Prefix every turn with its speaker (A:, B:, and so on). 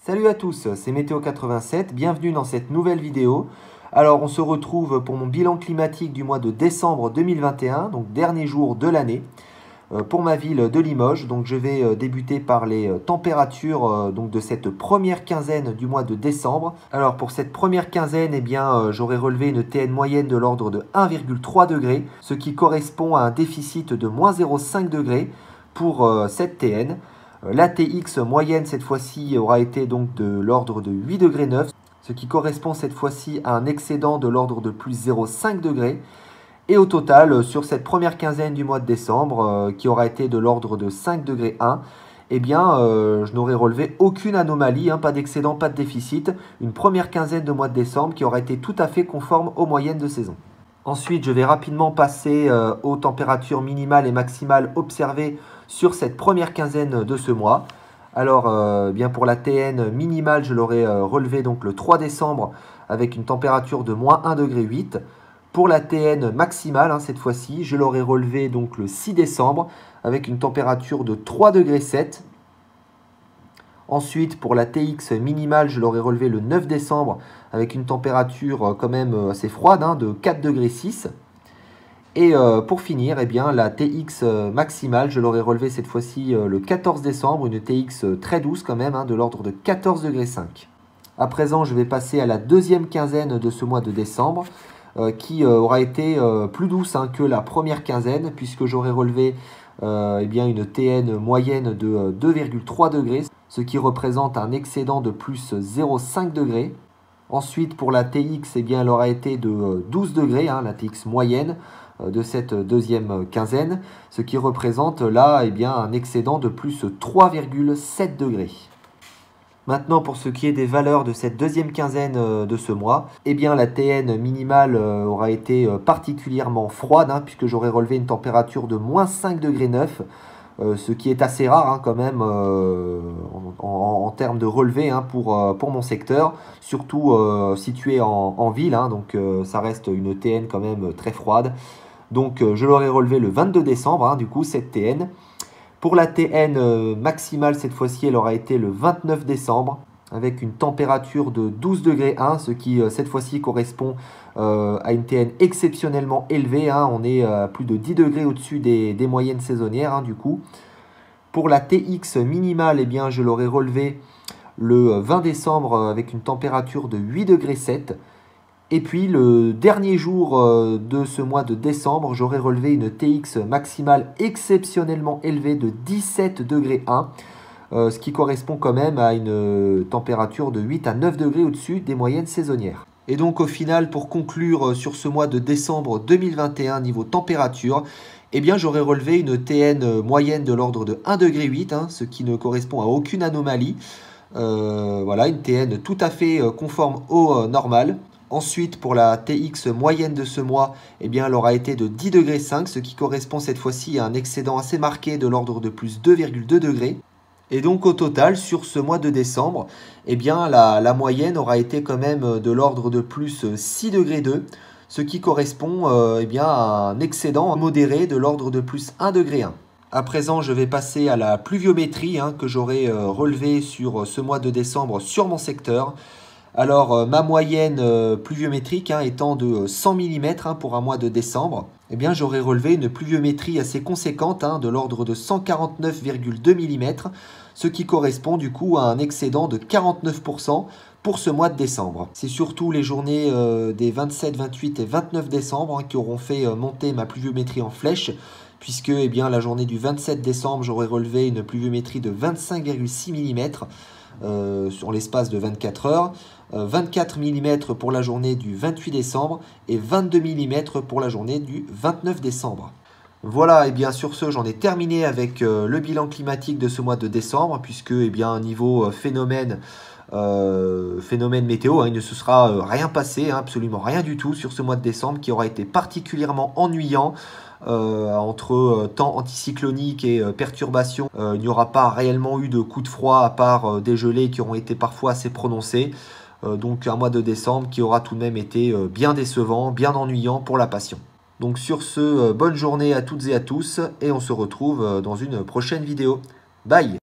A: Salut à tous, c'est Météo87, bienvenue dans cette nouvelle vidéo. Alors on se retrouve pour mon bilan climatique du mois de décembre 2021, donc dernier jour de l'année, pour ma ville de Limoges. Donc je vais débuter par les températures donc de cette première quinzaine du mois de décembre. Alors pour cette première quinzaine, eh bien j'aurais relevé une TN moyenne de l'ordre de 1,3 degré, ce qui correspond à un déficit de moins 0,5 degré pour cette TN. La TX moyenne cette fois-ci aura été donc de l'ordre de 8 degrés 9, ce qui correspond cette fois-ci à un excédent de l'ordre de plus 0,5 degrés. Et au total, sur cette première quinzaine du mois de décembre, qui aura été de l'ordre de 5 degrés 1, eh bien, je n'aurai relevé aucune anomalie, pas d'excédent, pas de déficit. Une première quinzaine de mois de décembre qui aura été tout à fait conforme aux moyennes de saison. Ensuite, je vais rapidement passer aux températures minimales et maximales observées sur cette première quinzaine de ce mois. Alors, bien pour la TN minimale, je l'aurai relevé donc le 3 décembre avec une température de moins 1,8 degré. Pour la TN maximale, cette fois-ci, je l'aurai relevé donc le 6 décembre avec une température de 3,7 degrés. Ensuite, pour la TX minimale, je l'aurai relevé le 9 décembre avec une température quand même assez froide de 4,6 degrés. Et pour finir, eh bien, la TX maximale, je l'aurai relevé cette fois-ci le 14 décembre, une TX très douce quand même, de l'ordre de 14,5 degrés. À présent, je vais passer à la deuxième quinzaine de ce mois de décembre, qui aura été plus douce que la première quinzaine, puisque j'aurai relevé eh bien, une TN moyenne de 2,3 degrés, ce qui représente un excédent de plus 0,5 degrés. Ensuite, pour la TX, eh bien, elle aura été de 12 degrés, la TX moyenne de cette deuxième quinzaine, ce qui représente là eh bien, un excédent de plus 3,7 degrés. Maintenant, pour ce qui est des valeurs de cette deuxième quinzaine de ce mois, eh bien, la TN minimale aura été particulièrement froide, puisque j'aurai relevé une température de moins 5,9 degrés, ce qui est assez rare quand même en termes de relevé pour mon secteur, surtout situé en ville, donc ça reste une TN quand même très froide. Donc je l'aurai relevé le 22 décembre, du coup, cette TN. Pour la TN maximale, cette fois-ci, elle aura été le 29 décembre, avec une température de 12 degrés 1, ce qui, cette fois-ci, correspond à une TN exceptionnellement élevée. On est à plus de 10 degrés au-dessus des moyennes saisonnières, du coup. Pour la TX minimale, eh bien, je l'aurai relevé le 20 décembre avec une température de 8 degrés 7. Et puis le dernier jour de ce mois de décembre, j'aurai relevé une TX maximale exceptionnellement élevée de 17 degrés 1, ce qui correspond quand même à une température de 8 à 9 degrés au-dessus des moyennes saisonnières. Et donc au final, pour conclure sur ce mois de décembre 2021 niveau température, eh bien j'aurai relevé une TN moyenne de l'ordre de 1,8 degré, ce qui ne correspond à aucune anomalie. Voilà, une TN tout à fait conforme au normal. Ensuite, pour la TX moyenne de ce mois, eh bien, elle aura été de 10,5 degrés, ce qui correspond cette fois-ci à un excédent assez marqué de l'ordre de plus 2,2 degrés. Et donc au total, sur ce mois de décembre, eh bien, la moyenne aura été quand même de l'ordre de plus 6,2 degrés, ce qui correspond eh bien, à un excédent modéré de l'ordre de plus 1,1 degré. À présent, je vais passer à la pluviométrie que j'aurai relevée sur ce mois de décembre sur mon secteur. Alors, ma moyenne pluviométrique étant de 100 mm pour un mois de décembre, eh bien, j'aurais relevé une pluviométrie assez conséquente de l'ordre de 149,2 mm, ce qui correspond du coup à un excédent de 49% pour ce mois de décembre. C'est surtout les journées des 27, 28 et 29 décembre qui auront fait monter ma pluviométrie en flèche, puisque eh bien, la journée du 27 décembre, j'aurais relevé une pluviométrie de 25,6 mm, sur l'espace de 24 heures, 24 mm pour la journée du 28 décembre et 22 mm pour la journée du 29 décembre. Voilà, et bien sur ce, j'en ai terminé avec le bilan climatique de ce mois de décembre, puisque niveau phénomène météo, il ne se sera rien passé, absolument rien du tout sur ce mois de décembre qui aura été particulièrement ennuyant. Entre temps anticyclonique et perturbations, il n'y aura pas réellement eu de coups de froid à part des gelées qui auront été parfois assez prononcées. Donc un mois de décembre qui aura tout de même été bien décevant, bien ennuyant pour la passion. Donc sur ce, bonne journée à toutes et à tous et on se retrouve dans une prochaine vidéo. Bye!